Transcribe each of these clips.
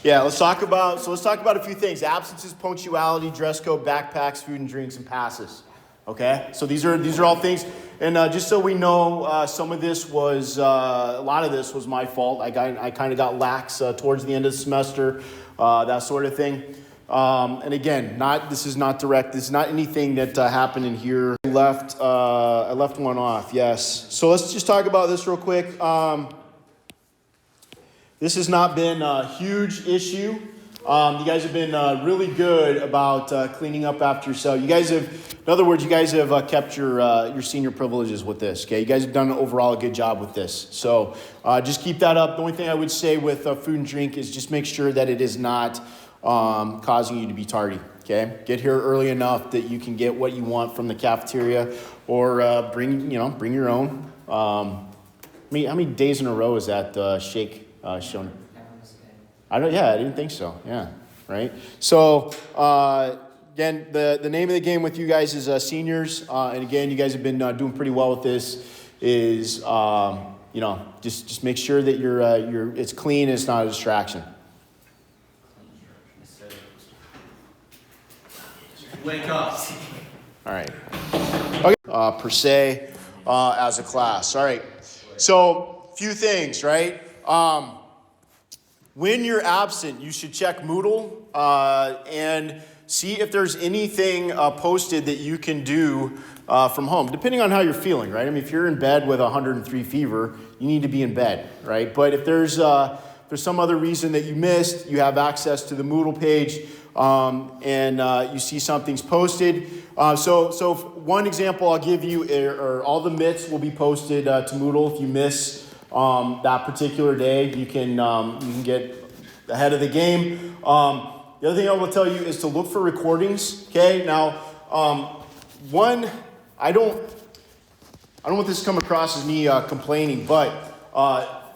Yeah, let's talk about a few things. Absences, punctuality, dress code, backpacks, food and drinks, and passes. Okay? So these are all things. And just so we know, some of this was, a lot of this was my fault. I kind of got lax towards the end of the semester, that sort of thing. And again, this is not direct. This is not anything that happened in here. I left one off, yes. So let's just talk about this real quick. This has not been a huge issue. You guys have been really good about cleaning up after yourself. You guys have, in other words, kept your senior privileges with this. Okay, you guys have done overall a good job with this. So just keep that up. The only thing I would say with food and drink is just make sure that it is not causing you to be tardy. Okay, get here early enough that you can get what you want from the cafeteria, or bring your own. How many days in a row is that shake? Shown. I didn't think so. Yeah, right. So again, the name of the game with you guys is seniors, and again, you guys have been doing pretty well with this. Is just make sure that it's clean. And it's not a distraction. Wake up. All right. Okay. Per se, as a class. All right. So few things, right? When you're absent, you should check Moodle and see if there's anything posted that you can do from home, depending on how you're feeling, right? I mean, if you're in bed with 103 fever, you need to be in bed, right? But if there's some other reason that you missed, you have access to the Moodle page, and you see something's posted. So one example I'll give you are all the MITs will be posted to Moodle. If you miss that particular day, you can get ahead of the game. The other thing I will tell you is to look for recordings. Okay, now I don't want this to come across as me complaining, but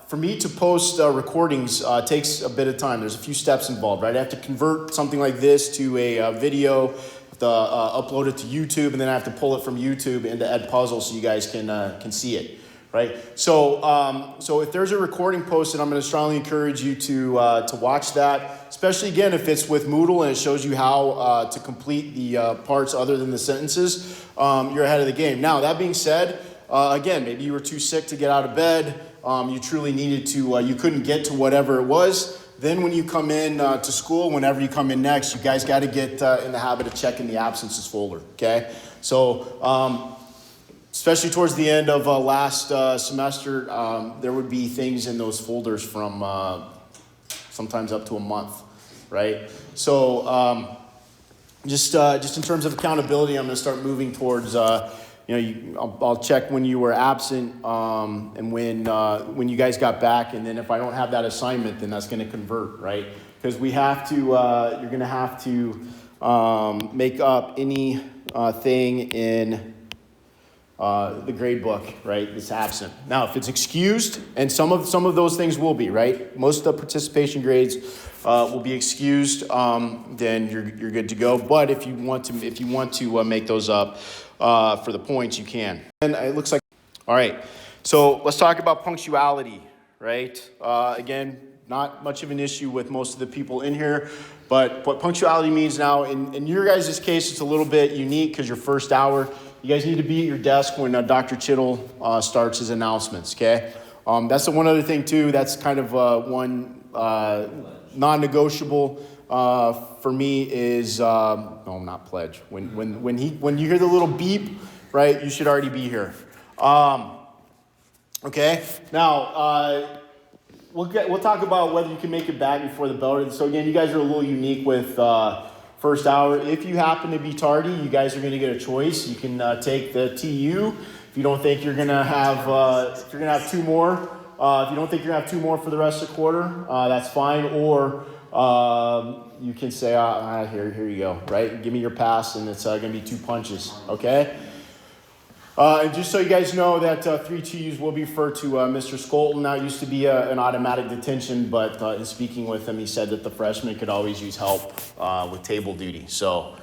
for me to post recordings takes a bit of time. There's a few steps involved, right? I have to convert something like this to a video, to upload it to YouTube, and then I have to pull it from YouTube into Edpuzzle so you guys can see it. Right, so if there's a recording posted, I'm going to strongly encourage you to watch that, especially again if it's with Moodle and it shows you how to complete the parts other than the sentences. You're ahead of the game. Now that being said, again, maybe you were too sick to get out of bed. You truly needed to. You couldn't get to whatever it was. Then when you come in to school, whenever you come in next, you guys got to get in the habit of checking the absences folder. Okay, so. Especially towards the end of last semester, there would be things in those folders from sometimes up to a month, right? So just in terms of accountability, I'm going to start moving towards, I'll check when you were absent and when you guys got back, and then if I don't have that assignment, then that's going to convert, right? Because we have to, you're going to have to make up any thing in the grade book, right? It's absent. Now, if it's excused, and some of those things will be, right? Most of the participation grades will be excused. Then you're good to go. But if you want to make those up for the points, you can. And it looks like, all right. So let's talk about punctuality, right? Again, not much of an issue with most of the people in here. But what punctuality means now, in your guys' case, it's a little bit unique because your first hour. You guys need to be at your desk when Dr. Chittle starts his announcements, okay? That's the one other thing, too. That's kind of one non-negotiable for me is, no, not pledge. When you hear the little beep, right, you should already be here. Okay? Now, we'll talk about whether you can make it back before the bell. So, again, you guys are a little unique with first hour. If you happen to be tardy, you guys are going to get a choice. You can take the TU. If you don't think you're going to have, if you're going to have two more, if you don't think you're going to have two more for the rest of the quarter, that's fine. Or you can say, here you go, right? Give me your pass, and it's going to be 2 punches, okay? And just so you guys know that 3 TUs will be referred to Mr. Skolton. Now, it used to be an automatic detention, but in speaking with him, he said that the freshmen could always use help with table duty. So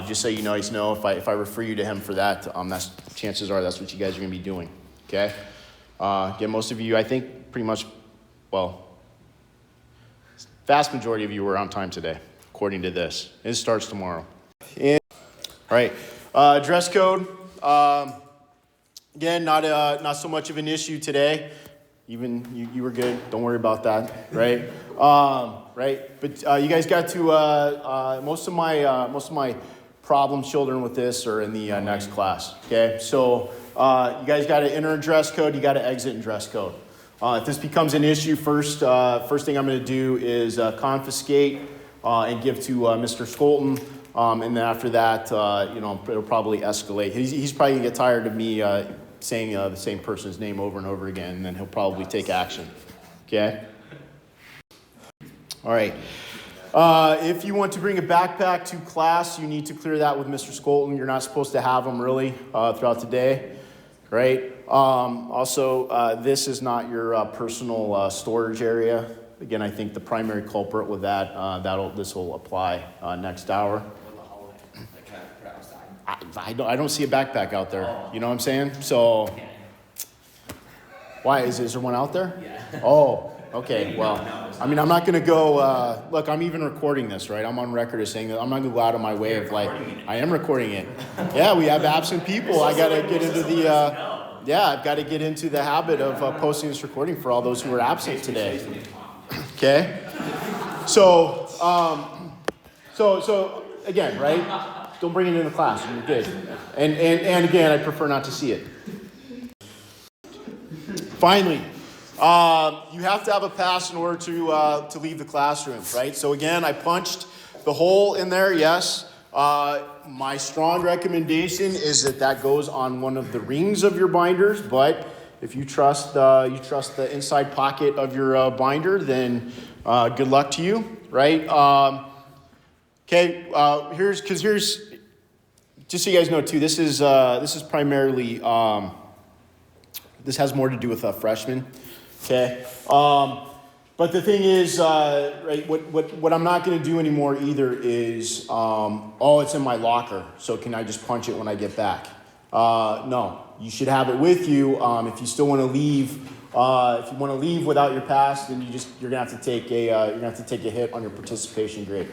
just so you guys know, if I refer you to him for that, chances are that's what you guys are going to be doing, okay? Again, most of you, I think, pretty much, well, vast majority of you were on time today, according to this. It starts tomorrow. And, all right, dress code. Again, not so much of an issue today. Even you were good. Don't worry about that, right? Right. But you guys got to most of my problem children with this are in the next class. Okay, so you guys got to enter in dress code. You got to exit in dress code. If this becomes an issue, first thing I'm going to do is confiscate and give to Mr. Skolton. And then after that, it'll probably escalate. He's probably going to get tired of me saying the same person's name over and over again, and then he'll probably take action. Okay? All right. If you want to bring a backpack to class, you need to clear that with Mr. Skolton. You're not supposed to have them really throughout the day, right? Also, this is not your personal storage area. Again, I think the primary culprit with that, this will apply next hour. I don't see a backpack out there. You know what I'm saying? So, why? Is there one out there? Yeah. Oh, okay. Well, I mean, I'm not going to go, look, I'm even recording this, right? I'm on record as saying that I'm not going to go out of my way of like, I am recording it. Yeah, we have absent people. I got to get into the, I've got to get into the habit of posting this recording for all those who were absent today. Okay? So again, right? Don't bring it into class. You're good. And again, I prefer not to see it. Finally, you have to have a pass in order to leave the classroom, right? So again, I punched the hole in there, yes. My strong recommendation is that goes on one of the rings of your binders, but if you trust the inside pocket of your binder, then good luck to you, right? Okay, here's just so you guys know too. This is primarily this has more to do with freshmen. Okay, but the thing is, right? What I'm not going to do anymore either is it's in my locker. So can I just punch it when I get back? No, you should have it with you. If you still want to leave, if you want to leave without your pass, then you're gonna have to take a hit on your participation grade.